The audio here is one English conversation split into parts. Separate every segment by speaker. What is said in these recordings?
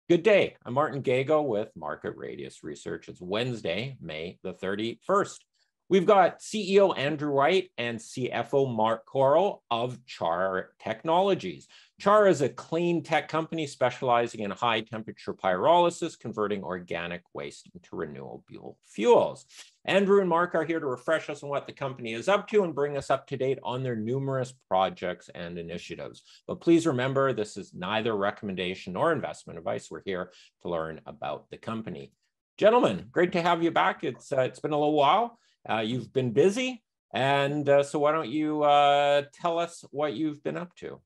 Speaker 1: Good day. I'm Martin Gago with Market Radius Research. It's Wednesday, May the 31st. We've got CEO Andrew White and CFO Mark Korol of Char Technologies. Char is a clean tech company specializing in high temperature pyrolysis, converting organic waste into renewable fuels. Andrew and Mark are here to refresh us on what the company is up to and bring us up to date on their numerous projects and initiatives. But please remember, this is neither recommendation nor investment advice. We're here to learn about the company. Gentlemen, great to have you back. It's been a little while. You've been busy, and so why don't you tell us what you've been up to?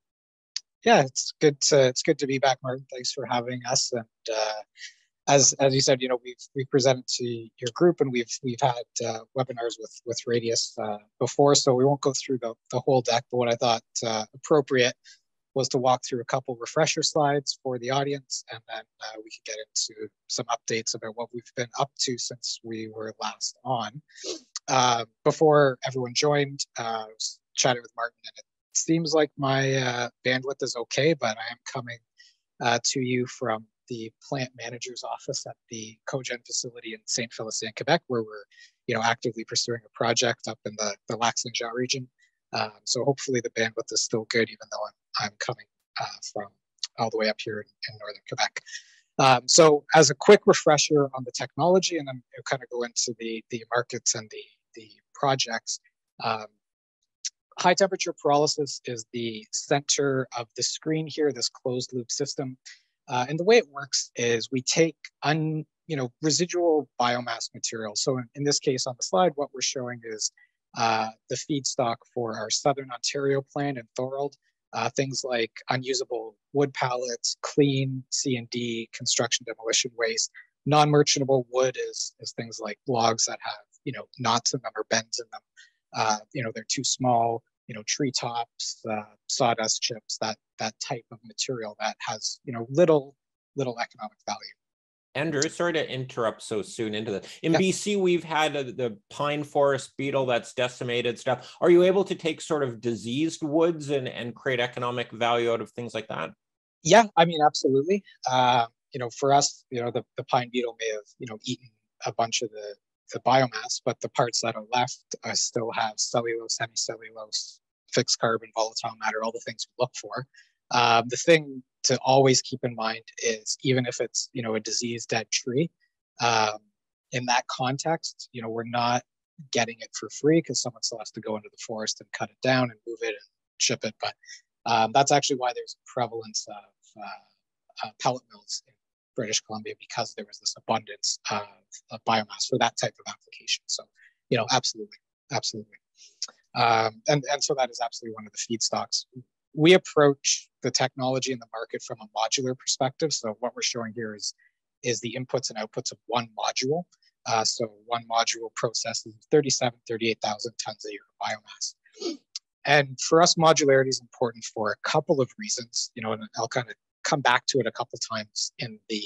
Speaker 2: Yeah, it's good to be back, Martin. Thanks for having us. And as you said, we've presented to your group, and we've had webinars with Radius before, so we won't go through the whole deck. But what I thought appropriate was to walk through a couple refresher slides for the audience, and then we could get into some updates about what we've been up to since we were last on. Before everyone joined, I was chatting with Martin, and it seems like my bandwidth is okay, but I am coming to you from the plant manager's office at the cogen facility in St. Félicien, Quebec, where we're actively pursuing a project up in the Lac-Saint-Jean region. So hopefully the bandwidth is still good, even though I'm coming from all the way up here in northern Quebec. So as a quick refresher on the technology, and then I'll kind of go into the markets and the projects. High temperature pyrolysis is the center of the screen here, this closed loop system. And the way it works is we take residual biomass material. So in this case on the slide, what we're showing is the feedstock for our Southern Ontario plant in Thorold. Things like unusable wood pallets, clean C&D, construction demolition waste. Non-merchantable wood is things like logs that have knots in them or bends in them. They're too small. Treetops, sawdust chips, that type of material that has little economic value.
Speaker 1: Andrew, sorry to interrupt so soon into that. In BC, we've had the pine forest beetle that's decimated stuff. Are you able to take sort of diseased woods and create economic value out of things like that?
Speaker 2: Yeah, I mean, absolutely. For us, the pine beetle may have, eaten a bunch of the biomass, but the parts that are left still have cellulose, hemicellulose, fixed carbon, volatile matter, all the things we look for. The thing to always keep in mind is even if it's, a diseased dead tree, in that context, we're not getting it for free because someone still has to go into the forest and cut it down and move it and ship it. But that's actually why there's a prevalence of pellet mills in British Columbia, because there was this abundance of biomass for that type of application. So, absolutely. And so that is absolutely one of the feedstocks. We approach the technology in the market from a modular perspective. So what we're showing here is the inputs and outputs of one module. So one module processes 38,000 tons a year of biomass. And for us, modularity is important for a couple of reasons, and I'll kind of come back to it a couple times in the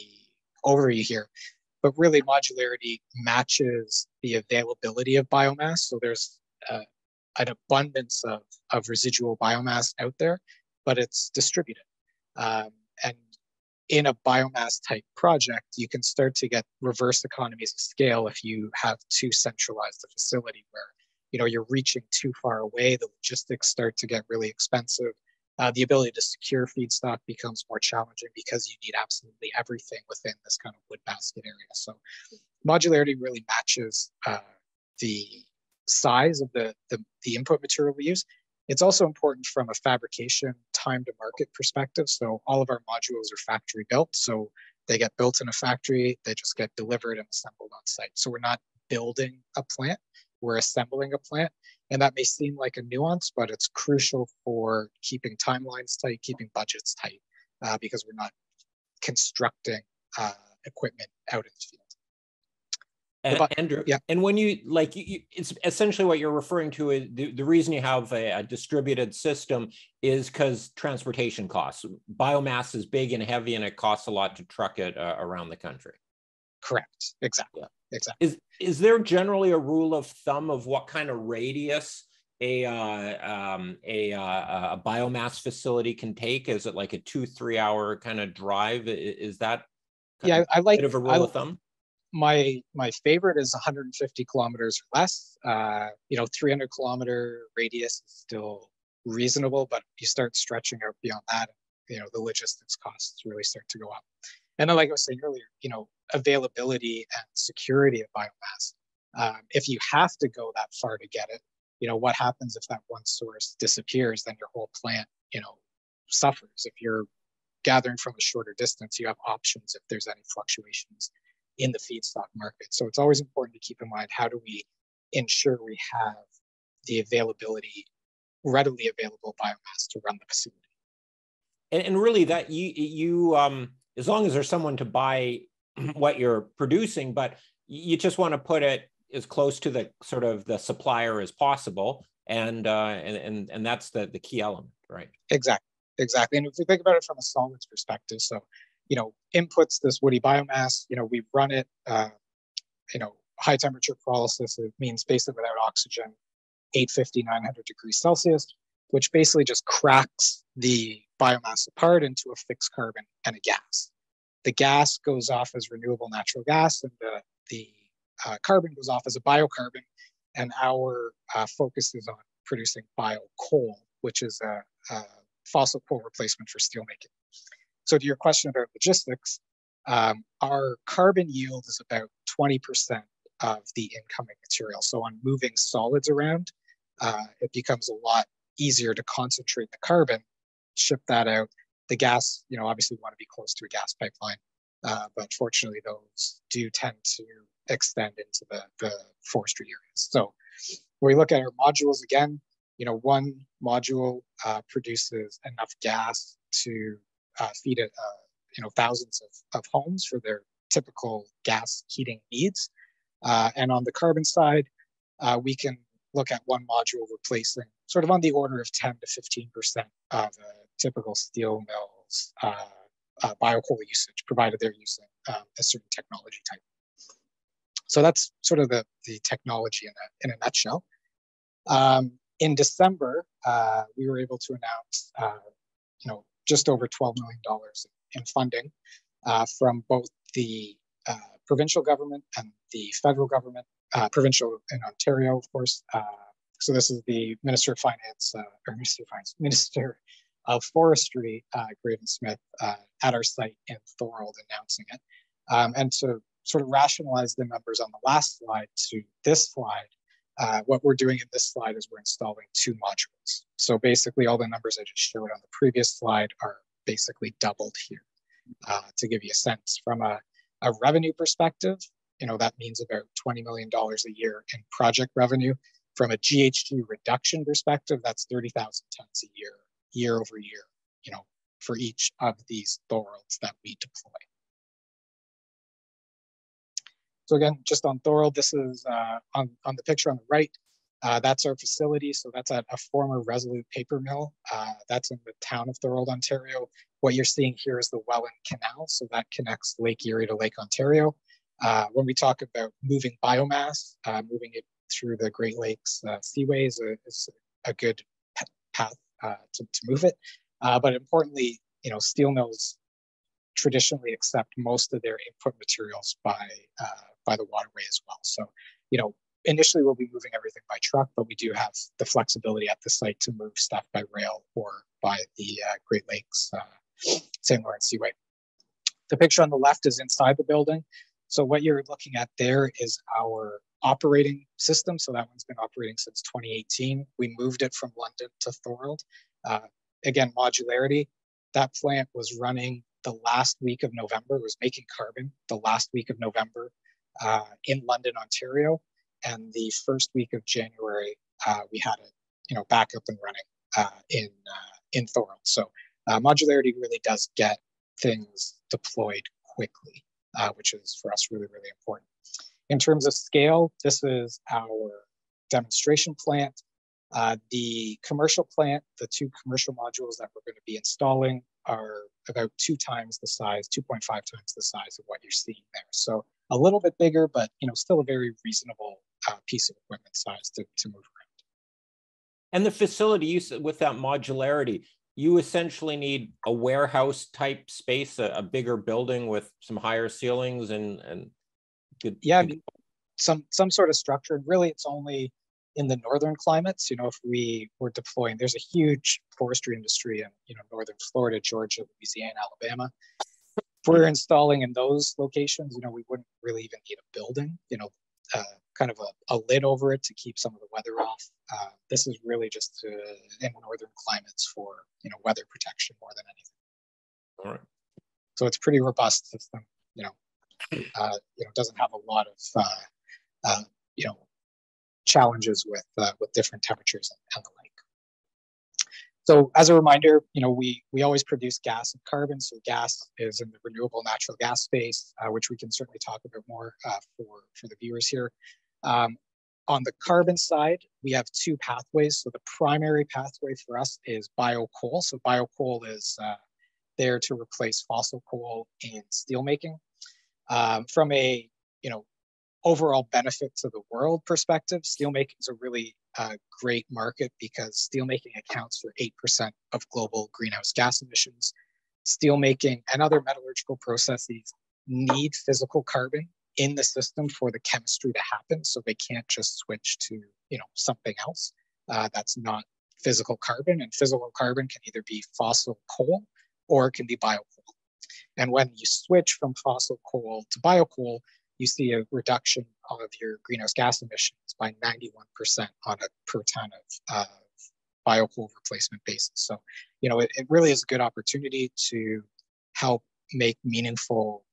Speaker 2: overview here. But really, modularity matches the availability of biomass. So there's an abundance of residual biomass out there, but it's distributed. And in a biomass type project, you can start to get reverse economies of scale if you have too centralized a facility where you're reaching too far away. The logistics start to get really expensive. The ability to secure feedstock becomes more challenging because you need absolutely everything within this kind of wood basket area. So modularity really matches the size of the input material we use. It's also important from a fabrication time to market perspective. So all of our modules are factory built. So they get built in a factory, they just get delivered and assembled on site. So we're not building a plant, we're assembling a plant. And that may seem like a nuance, but it's crucial for keeping timelines tight, keeping budgets tight, because we're not constructing equipment out in the field.
Speaker 1: Andrew, and when it's essentially what you're referring to is the reason you have a distributed system is because transportation costs. Biomass is big and heavy, and it costs a lot to truck it around the country.
Speaker 2: Correct. Exactly.
Speaker 1: Yeah.
Speaker 2: Exactly.
Speaker 1: Is there generally a rule of thumb of what kind of radius a biomass facility can take? Is it like a 2-3 hour kind of drive? Is that
Speaker 2: Yeah, I like
Speaker 1: bit of a rule of thumb.
Speaker 2: My favorite is 150 kilometers or less. 300-kilometer radius is still reasonable, but you start stretching out beyond that, the logistics costs really start to go up. And then, like I was saying earlier, availability and security of biomass. If you have to go that far to get it, what happens if that one source disappears? Then your whole plant, suffers. If you're gathering from a shorter distance, you have options if there's any fluctuations in the feedstock market. So it's always important to keep in mind, how do we ensure we have the availability, readily available biomass to run the facility?
Speaker 1: And really that you as long as there's someone to buy what you're producing, but you just want to put it as close to the sort of the supplier as possible. And that's the key element, right?
Speaker 2: Exactly. And if we think about it from a solids perspective, so, inputs, this woody biomass, we run it, high temperature pyrolysis, it means basically without oxygen, 850, 900 degrees Celsius, which basically just cracks the biomass apart into a fixed carbon and a gas. The gas goes off as renewable natural gas, and the carbon goes off as a biocarbon. And our focus is on producing BioCoal, which is a fossil coal replacement for steelmaking. So to your question about logistics, our carbon yield is about 20% of the incoming material. So on moving solids around, it becomes a lot easier to concentrate the carbon, ship that out. The gas, obviously we want to be close to a gas pipeline, but fortunately those do tend to extend into the forestry areas. So when we look at our modules again, one module produces enough gas to feed it, thousands of homes for their typical gas heating needs. And on the carbon side, we can look at one module replacing sort of on the order of 10 to 15% of a typical steel mill's biocoal usage, provided they're using a certain technology type. So that's sort of the technology in a nutshell. In December, we were able to announce, just over $12 million in funding from both the provincial government and the federal government, provincial in Ontario, of course. So this is the Minister of Finance, Minister of Forestry, Graydon Smith, at our site in Thorold announcing it. And to sort of rationalize the numbers on the last slide to this slide, what we're doing in this slide is we're installing 2 modules. So basically all the numbers I just showed on the previous slide are basically doubled here. To give you a sense, from a revenue perspective, that means about $20 million a year in project revenue. From a GHG reduction perspective, that's 30,000 tons a year over year, for each of these Thorolds that we deploy. So again, just on Thorold, this is on the picture on the right. That's our facility. So that's at a former Resolute paper mill. That's in the town of Thorold, Ontario. What you're seeing here is the Welland Canal. So that connects Lake Erie to Lake Ontario. When we talk about moving biomass, moving it through the Great Lakes seaways is a good path to move it. But importantly, steel mills traditionally accept most of their input materials by the waterway as well. So, initially we'll be moving everything by truck, but we do have the flexibility at the site to move stuff by rail or by the Great Lakes St. Lawrence Seaway. The picture on the left is inside the building. So what you're looking at there is our operating system. So that one's been operating since 2018. We moved it from London to Thorold. Again, modularity. That plant was running the last week of November. It was making carbon the last week of November in London, Ontario. And the first week of January, we had it, back up and running in Thorold. So modularity really does get things deployed quickly, which is for us really, really important. In terms of scale, this is our demonstration plant. The commercial plant, the 2 commercial modules that we're going to be installing are about 2 times the size, 2.5 times the size of what you're seeing there. So a little bit bigger, but still a very reasonable piece of equipment size to move around.
Speaker 1: And the facility use with that modularity, you essentially need a warehouse type space, a bigger building with some higher ceilings and good.
Speaker 2: Yeah, I mean, some sort of structure. And really, it's only in the northern climates. If we were deploying, there's a huge forestry industry in northern Florida, Georgia, Louisiana, Alabama. If we're installing in those locations, we wouldn't really even need a building. Kind of a lid over it to keep some of the weather off. This is really just in northern climates for weather protection more than anything.
Speaker 1: All right.
Speaker 2: So it's pretty robust system. Doesn't have a lot of challenges with different temperatures and the like. So as a reminder, we always produce gas and carbon. So gas is in the renewable natural gas space, which we can certainly talk about more for the viewers here. On the carbon side, we have two pathways. So the primary pathway for us is BioCoal. So BioCoal is there to replace fossil coal in steelmaking. From a overall benefit to the world perspective, steelmaking is a really great market because steelmaking accounts for 8% of global greenhouse gas emissions. Steelmaking and other metallurgical processes need physical carbon in the system for the chemistry to happen, so they can't just switch to something else that's not physical carbon. And physical carbon can either be fossil coal or it can be biocoal. And when you switch from fossil coal to biocoal, you see a reduction of your greenhouse gas emissions by 91% on a per ton of biocoal replacement basis. So, it really is a good opportunity to help make meaningful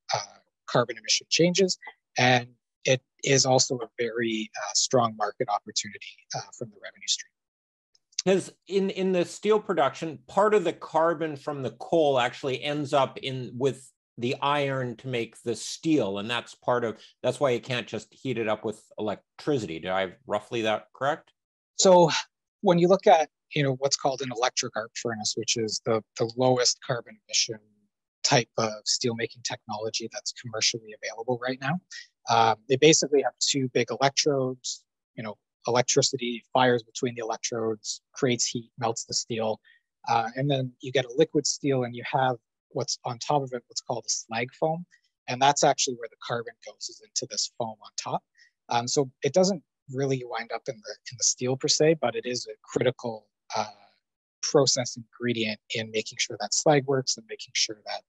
Speaker 2: carbon emission changes. And it is also a very strong market opportunity from the revenue stream.
Speaker 1: Because in the steel production, part of the carbon from the coal actually ends up with the iron to make the steel, and that's why you can't just heat it up with electricity. Did I have roughly that correct?
Speaker 2: So when you look at what's called an electric arc furnace, which is the lowest carbon emission type of steelmaking technology that's commercially available right now, they basically have two big electrodes. Electricity fires between the electrodes, creates heat, melts the steel, and then you get a liquid steel, and you have what's on top of it, what's called a slag foam, and that's actually where the carbon goes, is into this foam on top. So it doesn't really wind up in the steel per se, but it is a critical process ingredient in making sure that slag works and making sure that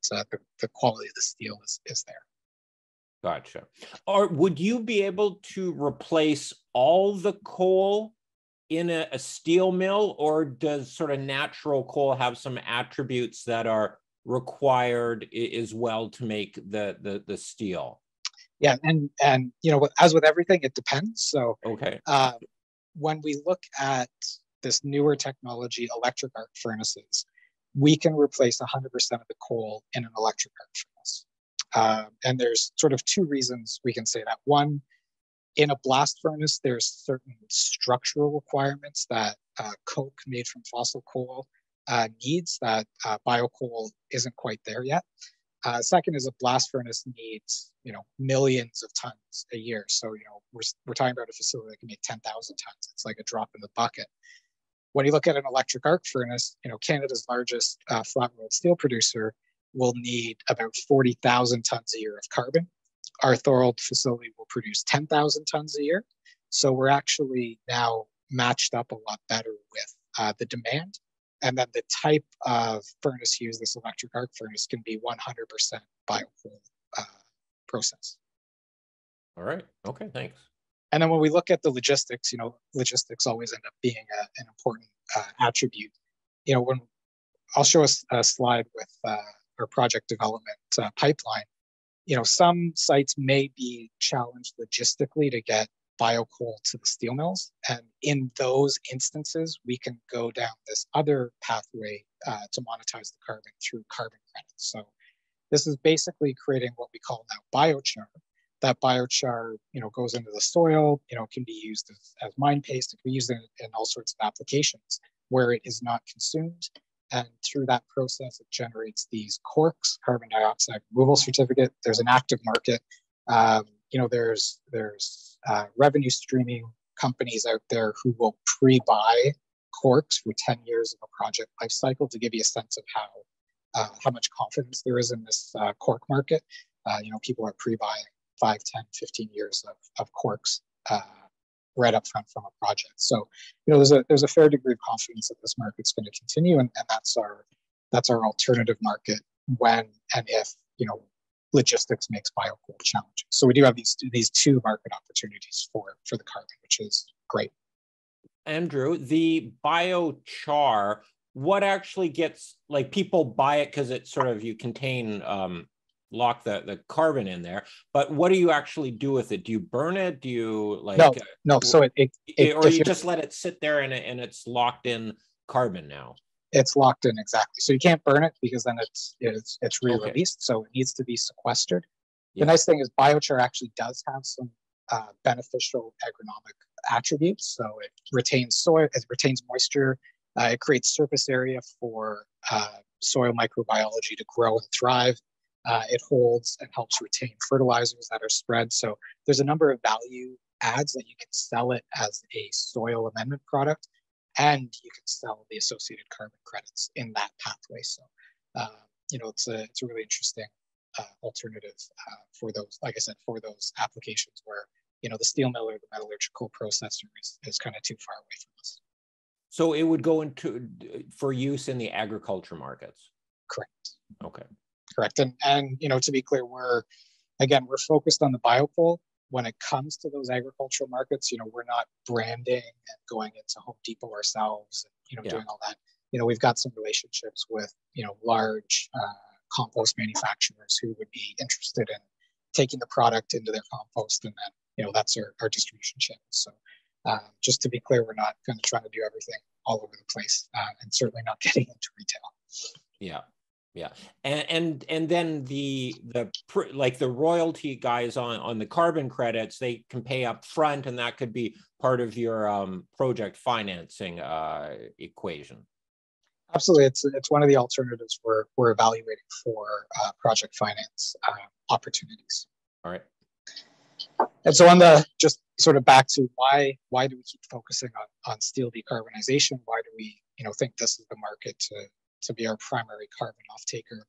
Speaker 2: the quality of the steel is there.
Speaker 1: Gotcha. Or would you be able to replace all the coal in a steel mill, or does sort of natural coal have some attributes that are required as well to make the steel?
Speaker 2: Yeah, and as with everything, it depends. So
Speaker 1: okay,
Speaker 2: when we look at this newer technology, electric arc furnaces, we can replace 100% of the coal in an electric arc furnace. And there's sort of two reasons we can say that. One, in a blast furnace, there's certain structural requirements that coke made from fossil coal needs that biocoal isn't quite there yet. Second is a blast furnace needs millions of tons a year. So we're talking about a facility that can make 10,000 tons. It's like a drop in the bucket. When you look at an electric arc furnace, Canada's largest flat rolled steel producer will need about 40,000 tons a year of carbon. Our Thorold facility will produce 10,000 tons a year. So we're actually now matched up a lot better with the demand. And then the type of furnace used, this electric arc furnace, can be 100% biocoal process.
Speaker 1: All right. Okay, thanks.
Speaker 2: And then when we look at the logistics, logistics always end up being an important attribute. When I'll show us a slide with our project development pipeline, some sites may be challenged logistically to get biocoal to the steel mills. And in those instances, we can go down this other pathway to monetize the carbon through carbon credits. So this is basically creating what we call now biochar. That biochar, goes into the soil, can be used as mine paste. It can be used in all sorts of applications where it is not consumed. And through that process, it generates these corks, carbon dioxide removal certificate. There's an active market. There's revenue streaming companies out there who will pre-buy corks for 10 years of a project life cycle to give you a sense of how much confidence there is in this cork market. People are pre-buying 5, 10, 15 years of corks right up front from a project. So, there's a fair degree of confidence that this market's going to continue, and that's our alternative market when and if logistics makes biocoal challenging. So we do have these two market opportunities for the carbon, which is great.
Speaker 1: Andrew, the biochar, what actually gets, like, people buy it because it's sort of, you contain lock the carbon in there, but what do you actually do with it? Do you burn it? Do you
Speaker 2: no? So
Speaker 1: or you just let it sit there and it's locked in carbon now?
Speaker 2: It's locked in, exactly. So you can't burn it because then it's re-released. Okay. So it needs to be sequestered. Yeah. The nice thing is biochar actually does have some beneficial agronomic attributes. So it retains soil, it retains moisture, it creates surface area for soil microbiology to grow and thrive. It holds and helps retain fertilizers that are spread. So there's a number of value adds that you can sell it as a soil amendment product, and you can sell the associated carbon credits in that pathway. So, it's a really interesting alternative for those, like I said, for those applications where, the steel mill or the metallurgical processor is kind of too far away from us.
Speaker 1: So it would go for use in the agriculture markets?
Speaker 2: Correct.
Speaker 1: Okay.
Speaker 2: Correct. And to be clear, we're focused on the BioCoal. When it comes to those agricultural markets, we're not branding and going into Home Depot ourselves and, doing all that. We've got some relationships with, large compost manufacturers who would be interested in taking the product into their compost, and then, that's our distribution channel. So just to be clear, we're not going to try to do everything all over the place, and certainly not getting into retail.
Speaker 1: Yeah. Yeah, and then the royalty guys on the carbon credits, they can pay up front, and that could be part of your project financing equation.
Speaker 2: Absolutely, it's one of the alternatives we're evaluating for project finance opportunities.
Speaker 1: All right.
Speaker 2: And so on the, just sort of back to why do we keep focusing on steel decarbonization? Why do we think this is the market to be our primary carbon off-taker?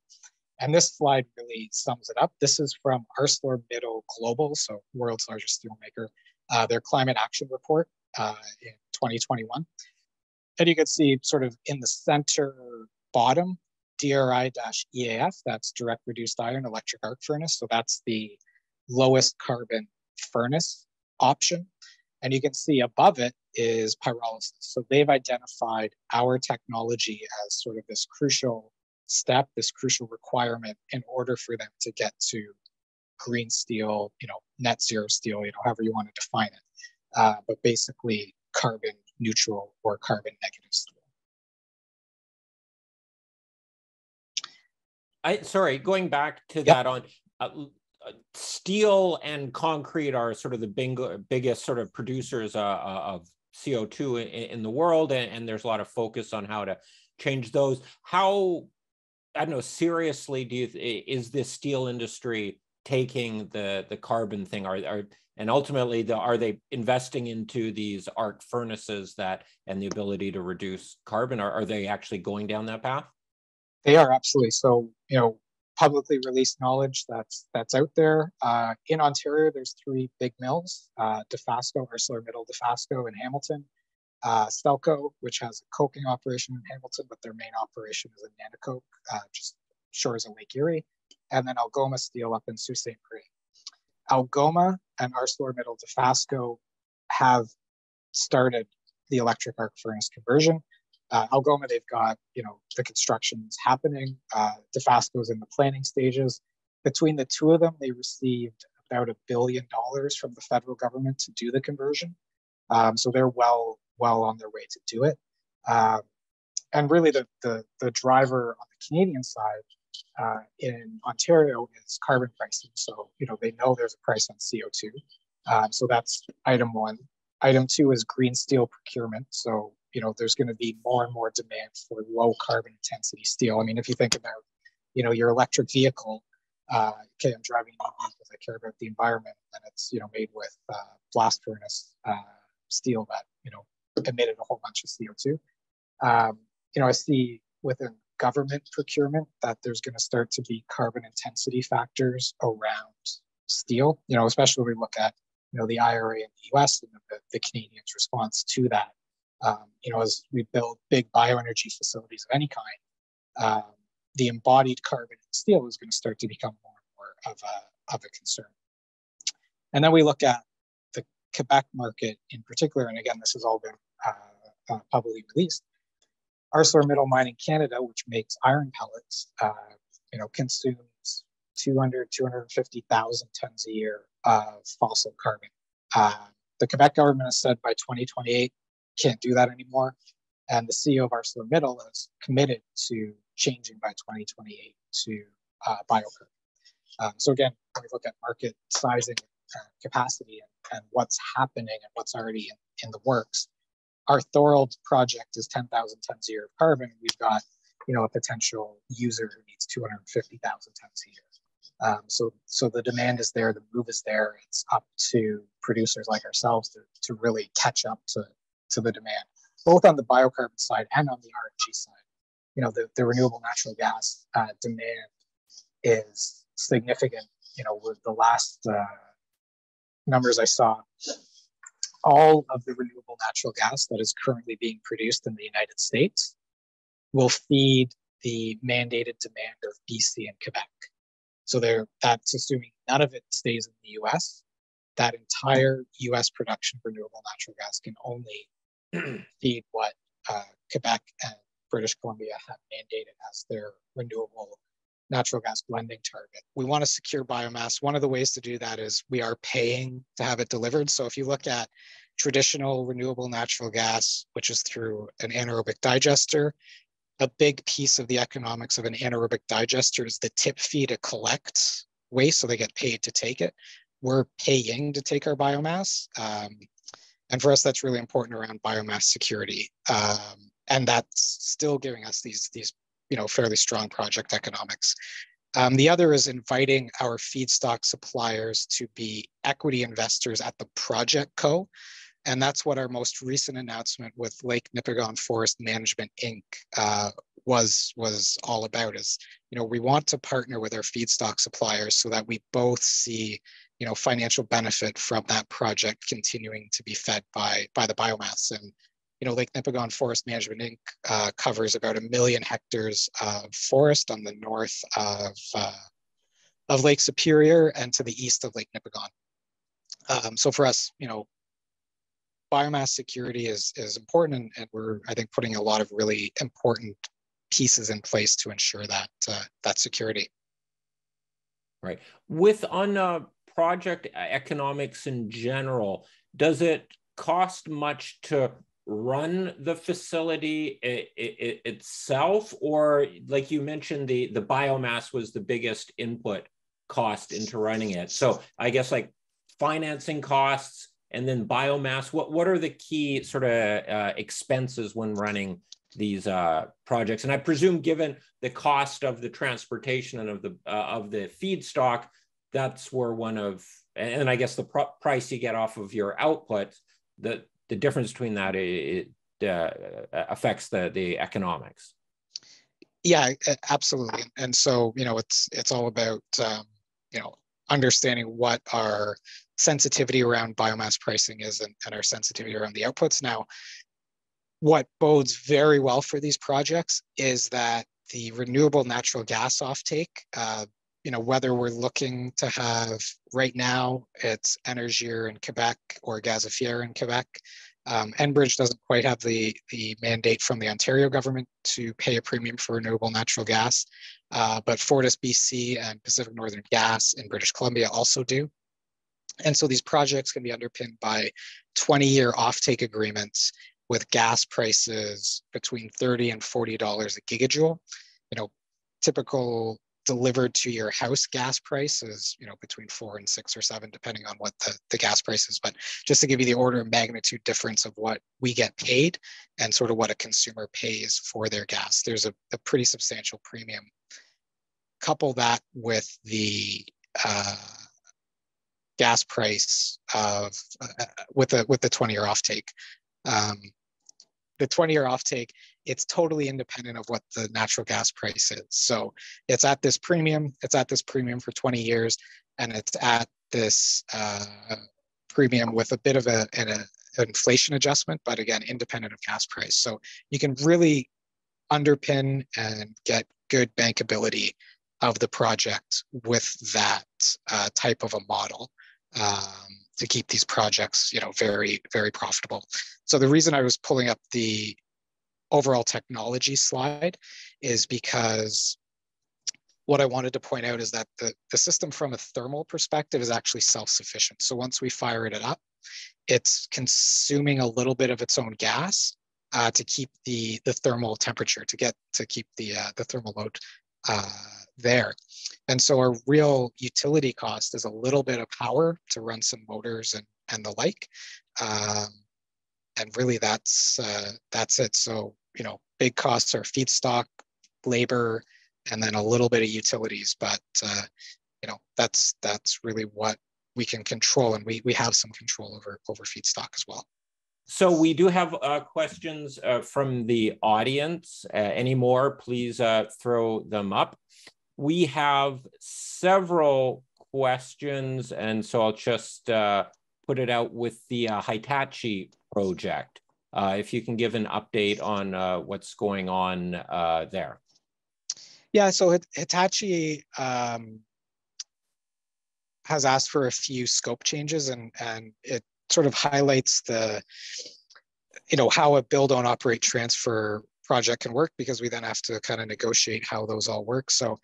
Speaker 2: And this slide really sums it up. This is from ArcelorMittal Global, so world's largest steel maker, their climate action report in 2021. And you can see sort of in the center bottom, DRI-EAF, that's direct reduced iron electric arc furnace. So that's the lowest carbon furnace option. And you can see above it is pyrolysis. So they've identified our technology as sort of this crucial step, this crucial requirement in order for them to get to green steel, net zero steel, however you want to define it. But basically carbon neutral or carbon negative steel.
Speaker 1: Sorry, going back to that on steel and concrete are sort of the biggest sort of producers of CO2 in the world, and there's a lot of focus on how to change those. How, I don't know, seriously is this steel industry taking the carbon thing? And ultimately, are they investing into these arc furnaces and the ability to reduce carbon? Are they actually going down that path?
Speaker 2: They are, absolutely. So, publicly released knowledge that's out there. In Ontario, there's 3 big mills, Dofasco, ArcelorMittal Dofasco in Hamilton, Stelco, which has a coking operation in Hamilton, but their main operation is in Nanticoke, just shores of Lake Erie, and then Algoma Steel up in Sault Ste. Marie. Algoma and ArcelorMittal Dofasco have started the electric arc furnace conversion. Algoma, they've got, the construction's happening. Dofasco's in the planning stages. Between the two of them, they received about $1 billion from the federal government to do the conversion. So they're well on their way to do it. And really the driver on the Canadian side in Ontario is carbon pricing. So, they know there's a price on CO2. So that's item 1. Item 2 is green steel procurement. So, there's going to be more and more demand for low carbon intensity steel. I mean, if you think about, your electric vehicle, okay, I'm driving an EV because I care about the environment, and it's, made with blast furnace steel that, emitted a whole bunch of CO2. I see within government procurement that there's going to start to be carbon intensity factors around steel, especially when we look at, the IRA in the US and the Canadians' response to that. As we build big bioenergy facilities of any kind, the embodied carbon in steel is going to start to become more and more of a concern. And then we look at the Quebec market in particular, and again, this has all been publicly released. ArcelorMittal Mining Canada, which makes iron pellets, consumes 250,000 tons a year of fossil carbon. The Quebec government has said by 2028, can't do that anymore. And the CEO of ArcelorMittal has committed to changing by 2028 to biochar. So again, when we look at market sizing, capacity, and what's happening and what's already in the works, our Thorold project is 10,000 tons a year of carbon. We've got, a potential user who needs 250,000 tons a year. So the demand is there, the move is there. It's up to producers like ourselves to really catch up to the demand, both on the biocarbon side and on the RNG side. The renewable natural gas demand is significant. With the last numbers I saw, all of the renewable natural gas that is currently being produced in the United States will feed the mandated demand of BC and Quebec. So that's assuming none of it stays in the US. That entire US production of renewable natural gas can only feed what Quebec and British Columbia have mandated as their renewable natural gas blending target. We want to secure biomass. One of the ways to do that is we are paying to have it delivered. So if you look at traditional renewable natural gas, which is through an anaerobic digester, a big piece of the economics of an anaerobic digester is the tip fee to collect waste, so they get paid to take it. We're paying to take our biomass. And for us, that's really important around biomass security. And that's still giving us these fairly strong project economics. The other is inviting our feedstock suppliers to be equity investors at the project co. And that's what our most recent announcement with Lake Nipigon Forest Management, Inc. Was all about is, we want to partner with our feedstock suppliers so that we both see, financial benefit from that project continuing to be fed by the biomass. And Lake Nipigon Forest Management Inc. Covers about 1 million hectares of forest on the north of Lake Superior and to the east of Lake Nipigon. So for us, biomass security is important, and we're, I think, putting a lot of really important pieces in place to ensure that security.
Speaker 1: Right. On project economics in general, does it cost much to run the facility itself, or like you mentioned, the biomass was the biggest input cost into running it? So I guess like financing costs and then biomass, what are the key sort of expenses when running these projects? And I presume, given the cost of the transportation and of the feedstock, that's where and I guess the price you get off of your output, the difference between that affects the economics.
Speaker 2: Yeah, absolutely. And so, it's all about, understanding what our sensitivity around biomass pricing is and our sensitivity around the outputs. Now, what bodes very well for these projects is that the renewable natural gas offtake, whether we're looking to have, right now, it's Énergir in Quebec or Gazifère in Quebec. Enbridge doesn't quite have the mandate from the Ontario government to pay a premium for renewable natural gas, but Fortis BC and Pacific Northern Gas in British Columbia also do. And so these projects can be underpinned by 20-year offtake agreements with gas prices between $30 and $40 a gigajoule. Typical delivered to your house gas price is, between 4 and 6 or 7, depending on what the gas price is. But just to give you the order of magnitude difference of what we get paid and sort of what a consumer pays for their gas, there's a pretty substantial premium. Couple that with the gas price of with the 20-year offtake. the 20-year offtake, it's totally independent of what the natural gas price is. So it's at this premium. It's at this premium for 20 years, and it's at this premium with a bit of an inflation adjustment, but again, independent of gas price. So you can really underpin and get good bankability of the project with that type of a model to keep these projects, very, very profitable. So the reason I was pulling up the overall technology slide is because what I wanted to point out is that the system from a thermal perspective is actually self-sufficient. So once we fire it up, it's consuming a little bit of its own gas to keep the thermal temperature, to keep the thermal load there. And so our real utility cost is a little bit of power to run some motors and the like. And really that's it. So, big costs are feedstock, labor, and then a little bit of utilities. But, that's really what we can control. And we have some control over feedstock as well.
Speaker 1: So we do have questions from the audience. Any more, please throw them up. We have several questions, and so I'll just put it out with the Hitachi project. If you can give an update on what's going on there.
Speaker 2: Yeah, so Hitachi has asked for a few scope changes, and it sort of highlights how a build, own, operate, transfer project can work, because we then have to kind of negotiate how those all work. So,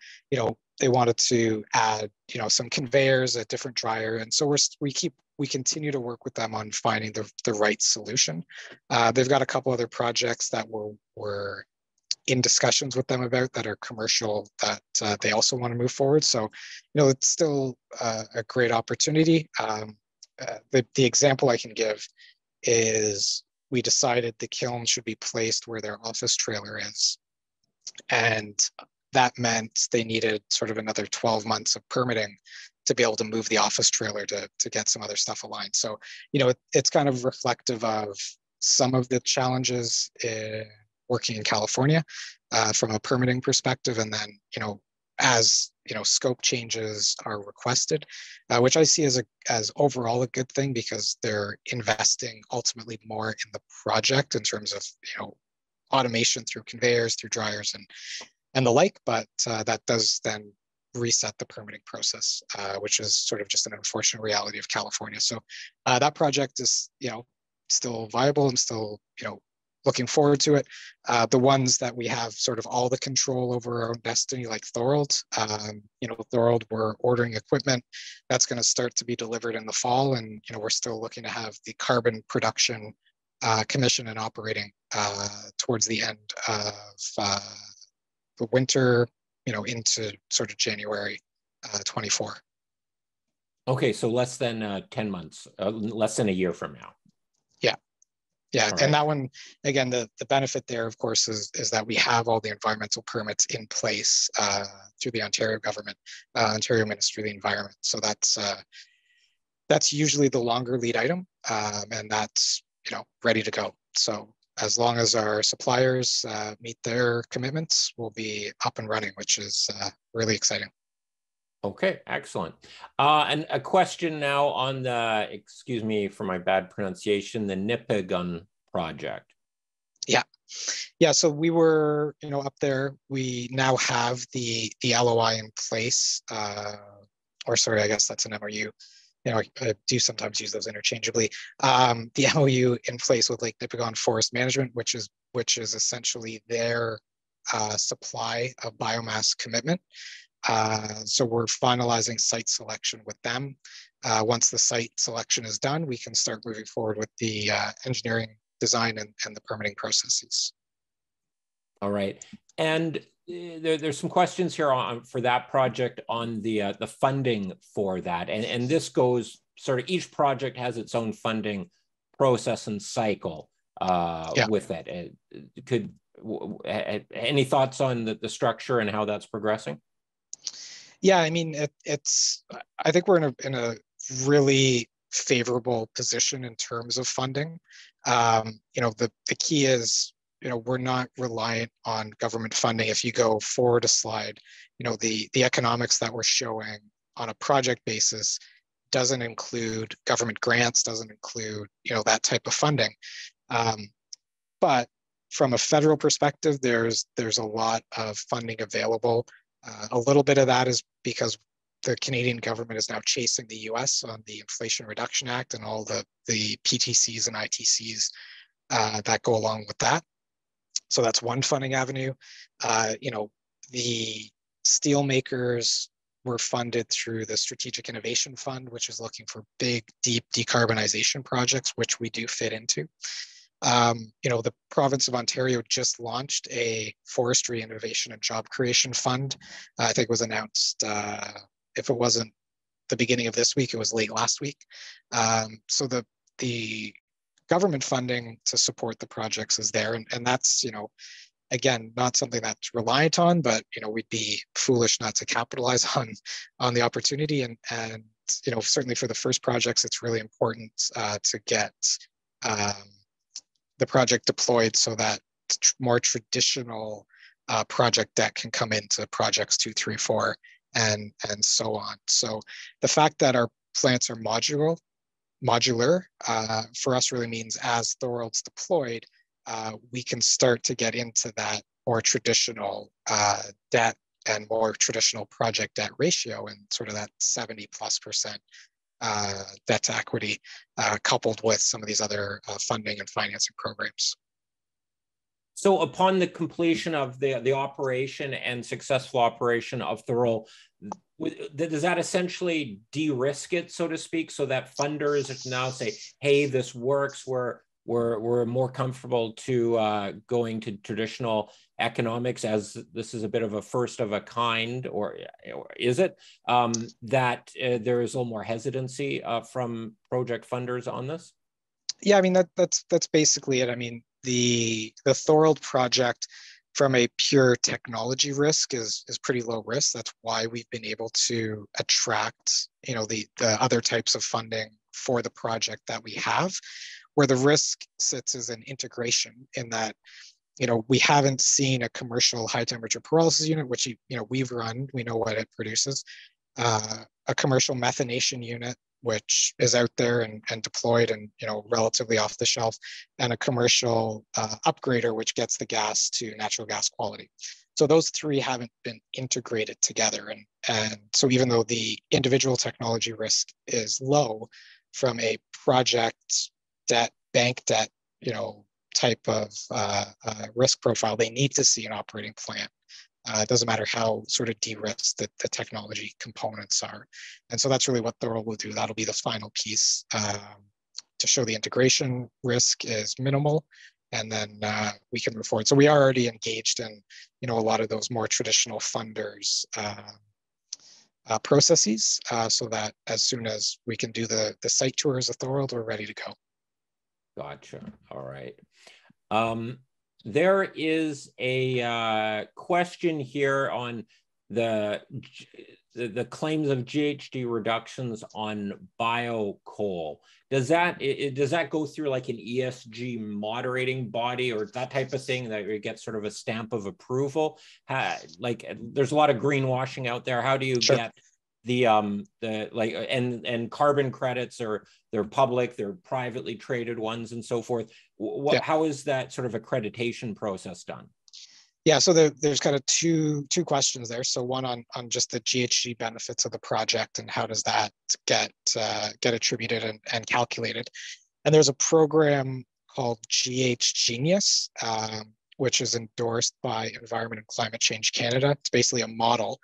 Speaker 2: they wanted to add, some conveyors, a different dryer. And so we continue to work with them on finding the right solution. They've got a couple other projects that we're in discussions with them about that are commercial that they also want to move forward. So, it's still a great opportunity. The example I can give is we decided the kiln should be placed where their office trailer is. And that meant they needed sort of another 12 months of permitting to be able to move the office trailer to get some other stuff aligned. So, it's kind of reflective of some of the challenges working in California from a permitting perspective. And then, as scope changes are requested, which I see as overall a good thing, because they're investing ultimately more in the project in terms of automation through conveyors, through dryers, and the like. But that does then reset the permitting process, which is sort of just an unfortunate reality of California. So that project is still viable and still looking forward to it. The ones that we have sort of all the control over our own destiny, like Thorold. Thorold, we're ordering equipment that's going to start to be delivered in the fall, and we're still looking to have the carbon production commission and operating towards the end of the winter, into sort of January 24.
Speaker 1: Okay, so less than 10 months, less than a year from now.
Speaker 2: Yeah,
Speaker 1: All
Speaker 2: and
Speaker 1: right.
Speaker 2: that one, again, the benefit there, of course, is that we have all the environmental permits in place through the Ontario government, Ontario Ministry of the Environment. So that's usually the longer lead item, and that's ready to go. So as long as our suppliers meet their commitments, we'll be up and running, which is really exciting.
Speaker 1: Okay, excellent. And a question now on the, excuse me for my bad pronunciation, the Nipigon project.
Speaker 2: Yeah. So we were, up there. We now have the LOI in place, or sorry, I guess that's an MOU. I do sometimes use those interchangeably. The MOU in place with Lake Nipigon Forest Management, which is essentially their supply of biomass commitment. So we're finalizing site selection with them. Once the site selection is done, we can start moving forward with the engineering design and the permitting processes.
Speaker 1: All right. And there's some questions here for that project on the funding for that. And this goes sort of, each project has its own funding process and cycle with it. Any thoughts on the structure and how that's progressing?
Speaker 2: Yeah, I mean, I think we're in a really favorable position in terms of funding. The key is, we're not reliant on government funding. If you go forward a slide, the economics that we're showing on a project basis doesn't include government grants, doesn't include, that type of funding. But from a federal perspective, there's a lot of funding available. A little bit of that is because the Canadian government is now chasing the US on the Inflation Reduction Act and all the PTCs and ITCs that go along with that. So that's one funding avenue. The steel makers were funded through the Strategic Innovation Fund, which is looking for big, deep decarbonization projects, which we do fit into. The province of Ontario just launched a forestry innovation and job creation fund. I think it was announced, if it wasn't the beginning of this week, it was late last week. So the government funding to support the projects is there. And that's, again, not something that's reliant on, but, we'd be foolish not to capitalize on the opportunity. And certainly for the first projects, it's really important to get the project deployed so that more traditional project debt can come into projects 2, 3, 4, and so on. So the fact that our plants are modular for us really means as Thorold's deployed, we can start to get into that more traditional debt and more traditional project debt ratio, and sort of that 70+% debt to equity, coupled with some of these other funding and financing programs.
Speaker 1: So upon the completion of the operation and successful operation of Thorold, does that essentially de-risk it, so to speak, so that funders now say, hey, this works, we're more comfortable to going to traditional economics, as this is a bit of a first of a kind, or is it, that there is a little more hesitancy from project funders on this?
Speaker 2: Yeah, I mean, that's basically it. I mean, the Thorold project, from a pure technology risk, is pretty low risk. That's why we've been able to attract, the other types of funding for the project that we have. Where the risk sits is in integration, in that, we haven't seen a commercial high temperature pyrolysis unit, which, we've run, we know what it produces, a commercial methanation unit, which is out there and deployed and, relatively off the shelf, and a commercial upgrader, which gets the gas to natural gas quality. So those three haven't been integrated together. And so even though the individual technology risk is low, from a project debt, bank debt, type of risk profile, they need to see an operating plant. It doesn't matter how sort of de-risked the technology components are. And so that's really what Thorold will do. That'll be the final piece to show the integration risk is minimal, and then we can move forward. So we are already engaged in, a lot of those more traditional funders processes, so that as soon as we can do the site tours of Thorold, we're ready to go.
Speaker 1: Gotcha. All right. There is a question here on the claims of GHG reductions on BioCoal. Does that go through like an ESG moderating body or that type of thing that you get sort of a stamp of approval? Like, there's a lot of greenwashing out there. How do you get the and carbon credits, or they're public, they're privately traded ones, and so forth? How is that sort of accreditation process done?
Speaker 2: Yeah, so there's kind of two questions there. So one on just the GHG benefits of the project and how does that get attributed and calculated. And there's a program called GH Genius, which is endorsed by Environment and Climate Change Canada. It's basically a model.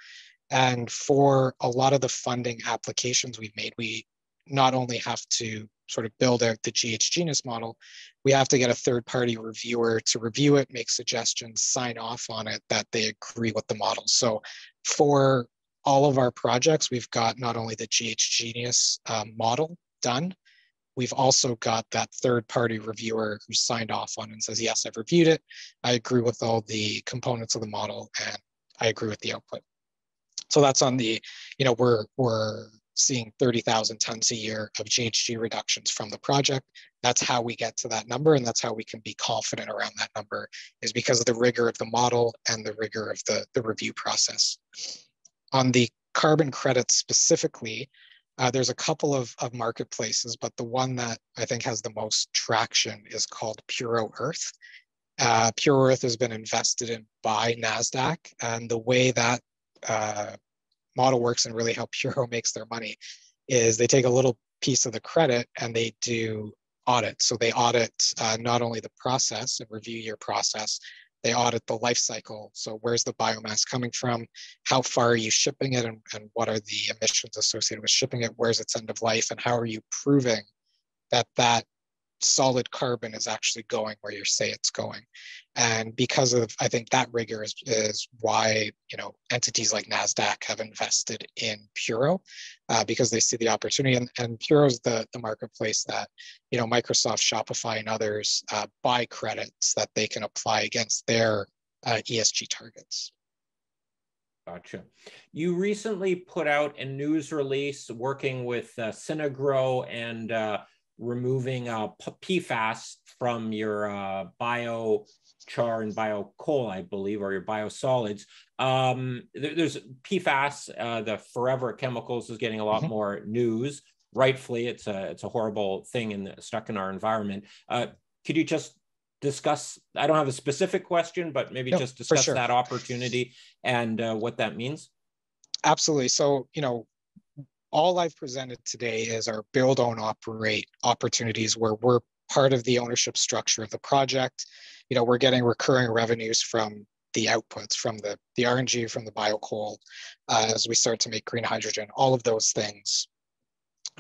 Speaker 2: And for a lot of the funding applications we've made, we not only have to sort of build out the GH Genius model, we have to get a third-party reviewer to review it, make suggestions, sign off on it, that they agree with the model. So for all of our projects, we've got not only the GH Genius model done, we've also got that third-party reviewer who signed off on it and says, yes, I've reviewed it, I agree with all the components of the model, and I agree with the output. So that's on the, we're seeing 30,000 tons a year of GHG reductions from the project. That's how we get to that number, and that's how we can be confident around that number, is because of the rigor of the model and the rigor of the review process. On the carbon credits specifically, there's a couple of marketplaces, but the one that I think has the most traction is called Puro Earth. Pure Earth has been invested in by NASDAQ, and the way that model works and really how Puro makes their money is they take a little piece of the credit and they do audits. So they audit not only the process and review your process, they audit the life cycle. So where's the biomass coming from? How far are you shipping it? And what are the emissions associated with shipping it? Where's its end of life? And how are you proving that that solid carbon is actually going where you say it's going? And because of, I think that rigor is why, you know, entities like NASDAQ have invested in Puro, because they see the opportunity. And Puro is the marketplace that, you know, Microsoft, Shopify, and others buy credits that they can apply against their ESG targets.
Speaker 1: Gotcha. You recently put out a news release working with Synagro and removing PFAS from your biochar and biocoal, I believe, or your biosolids. There's PFAS, the forever chemicals, is getting a lot more news. Rightfully, it's a horrible thing stuck in our environment. Could you just discuss, I don't have a specific question, but maybe just discuss that opportunity and what that means?
Speaker 2: Absolutely. So, you know, all I've presented today is our build, own, operate opportunities where we're part of the ownership structure of the project. You know, we're getting recurring revenues from the outputs, from the RNG, from the BioCoal, as we start to make green hydrogen, all of those things.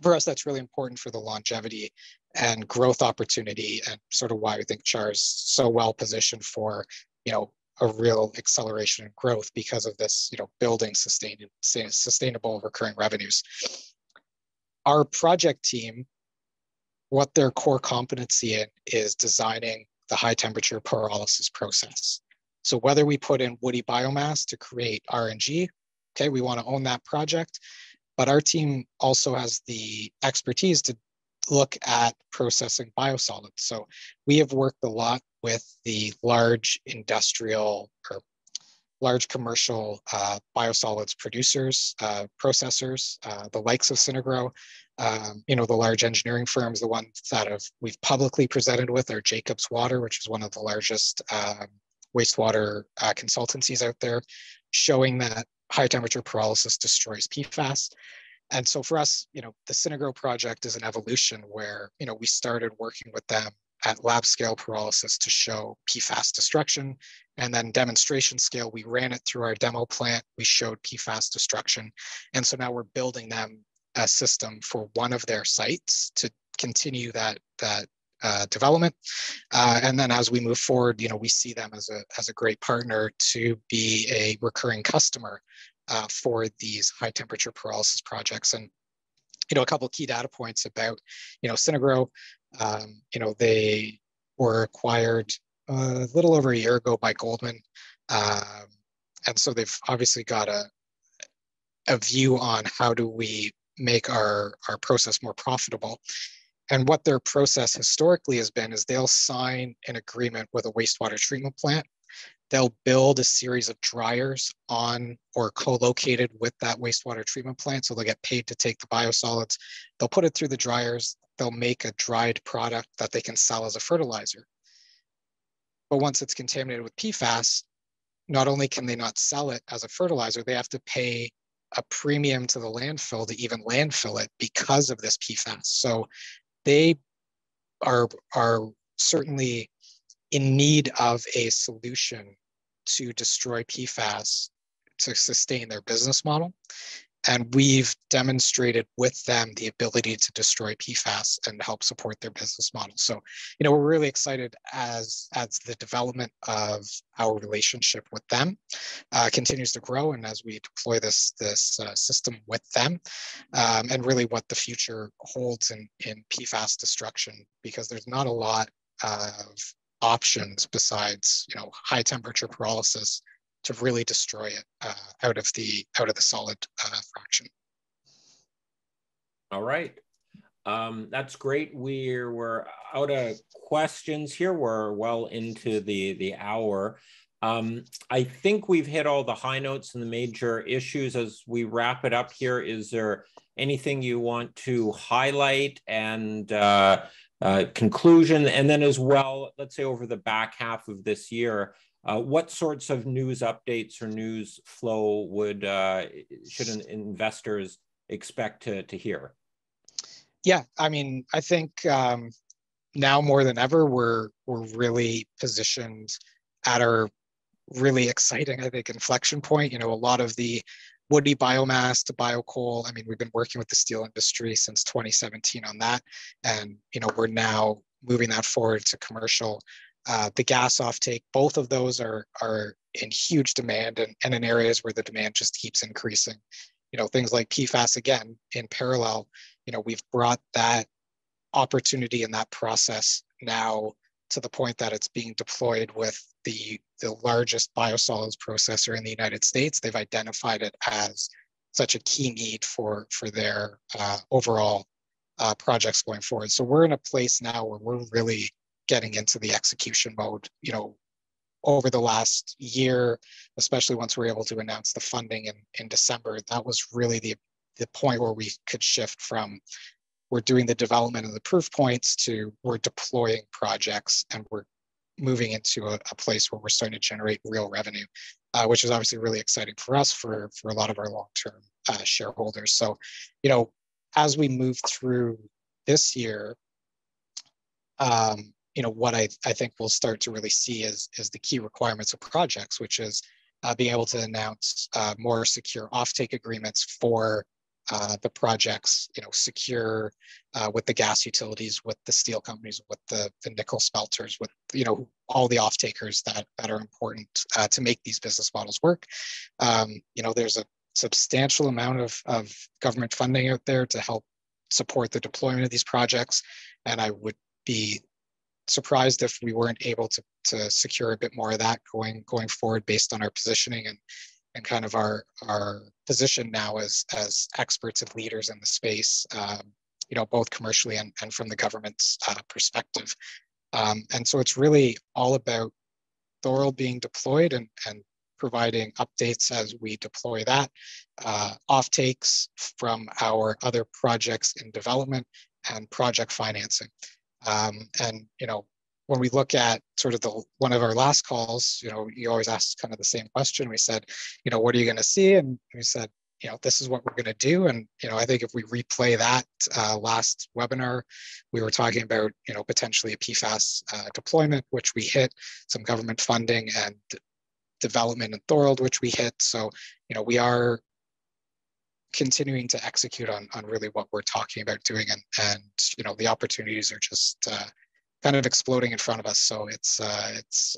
Speaker 2: For us, that's really important for the longevity and growth opportunity, and sort of why we think Char is so well positioned for, you know, a real acceleration in growth because of this, you know, building sustainable recurring revenues. Our project team, what their core competency in is designing the high temperature pyrolysis process. So whether we put in woody biomass to create RNG, okay, we want to own that project, but our team also has the expertise to look at processing biosolids. So we have worked a lot with the large industrial or large commercial biosolids producers, processors, the likes of Synagro, you know, the large engineering firms. The ones that we've publicly presented with are Jacobs Water, which is one of the largest wastewater consultancies out there, showing that high temperature pyrolysis destroys PFAS. And so for us, you know, the Synagro project is an evolution where, you know, we started working with them at lab scale pyrolysis to show PFAS destruction. And then demonstration scale, we ran it through our demo plant. We showed PFAS destruction. And so now we're building them a system for one of their sites to continue that development. And then as we move forward, you know, we see them as a great partner to be a recurring customer for these high temperature pyrolysis projects. And, you know, a couple of key data points about, you know, Synagro, you know, they were acquired a little over a year ago by Goldman. And so they've obviously got a view on how do we make our process more profitable. And what their process historically has been is they'll sign an agreement with a wastewater treatment plant. They'll build a series of dryers on or co-located with that wastewater treatment plant. So they'll get paid to take the biosolids. They'll put it through the dryers. They'll make a dried product that they can sell as a fertilizer. But once it's contaminated with PFAS, not only can they not sell it as a fertilizer, they have to pay a premium to the landfill to even landfill it because of this PFAS. So they are certainly in need of a solution to destroy PFAS to sustain their business model. And we've demonstrated with them the ability to destroy PFAS and help support their business model. So, you know, we're really excited as the development of our relationship with them continues to grow, and as we deploy this system with them, and really what the future holds in PFAS destruction, because there's not a lot of options besides, you know, high temperature pyrolysis to really destroy it out of the solid fraction.
Speaker 1: All right. That's great. We're out of questions here. We're well into the hour. I think we've hit all the high notes and the major issues. As we wrap it up here, is there anything you want to highlight and conclusion? And then as well, let's say over the back half of this year, what sorts of news updates or news flow should investors expect to hear?
Speaker 2: Yeah, I mean, I think now more than ever, we're really positioned at our really exciting, I think, inflection point. You know, a lot of the woody biomass to biocoal. I mean, we've been working with the steel industry since 2017 on that, and you know, we're now moving that forward to commercial. The gas offtake, both of those are in huge demand, and in areas where the demand just keeps increasing. You know, things like PFAS, again, in parallel, you know, we've brought that opportunity in that process now to the point that it's being deployed with the largest biosolids processor in the United States. They've identified it as such a key need for their overall projects going forward. So we're in a place now where we're really getting into the execution mode. You know, over the last year, especially once we were able to announce the funding in December, that was really the point where we could shift from we're doing the development of the proof points to we're deploying projects, and we're moving into a place where we're starting to generate real revenue, which is obviously really exciting for us, for a lot of our long-term shareholders. So, you know, as we move through this year, you know, what I think we'll start to really see is the key requirements of projects, which is being able to announce more secure offtake agreements for the projects, you know, secure with the gas utilities, with the steel companies, with the nickel smelters, with, you know, all the off takers that are important to make these business models work. You know, there's a substantial amount of government funding out there to help support the deployment of these projects, and I would be surprised if we weren't able to secure a bit more of that going forward, based on our positioning and kind of our position now as experts and leaders in the space, you know, both commercially and from the government's perspective. And so it's really all about Korol being deployed and providing updates as we deploy that, offtakes from our other projects in development, and project financing. And, you know, when we look at sort of one of our last calls, you know, you always ask kind of the same question. We said, you know, what are you going to see? And we said, you know, this is what we're going to do. And, you know, I think if we replay that last webinar, we were talking about, you know, potentially a PFAS deployment, which we hit, some government funding, and development in Korol, which we hit. So, you know, we are continuing to execute on really what we're talking about doing, and you know, the opportunities are just kind of exploding in front of us. So it's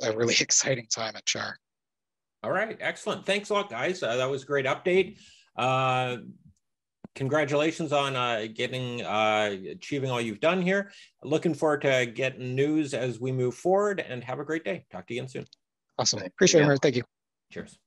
Speaker 2: a really exciting time at Char.
Speaker 1: All right, excellent. Thanks a lot, guys. That was a great update. Congratulations on achieving all you've done here. Looking forward to getting news as we move forward, and have a great day. Talk to you again soon.
Speaker 2: Awesome. Appreciate it. Thank you.
Speaker 1: Cheers.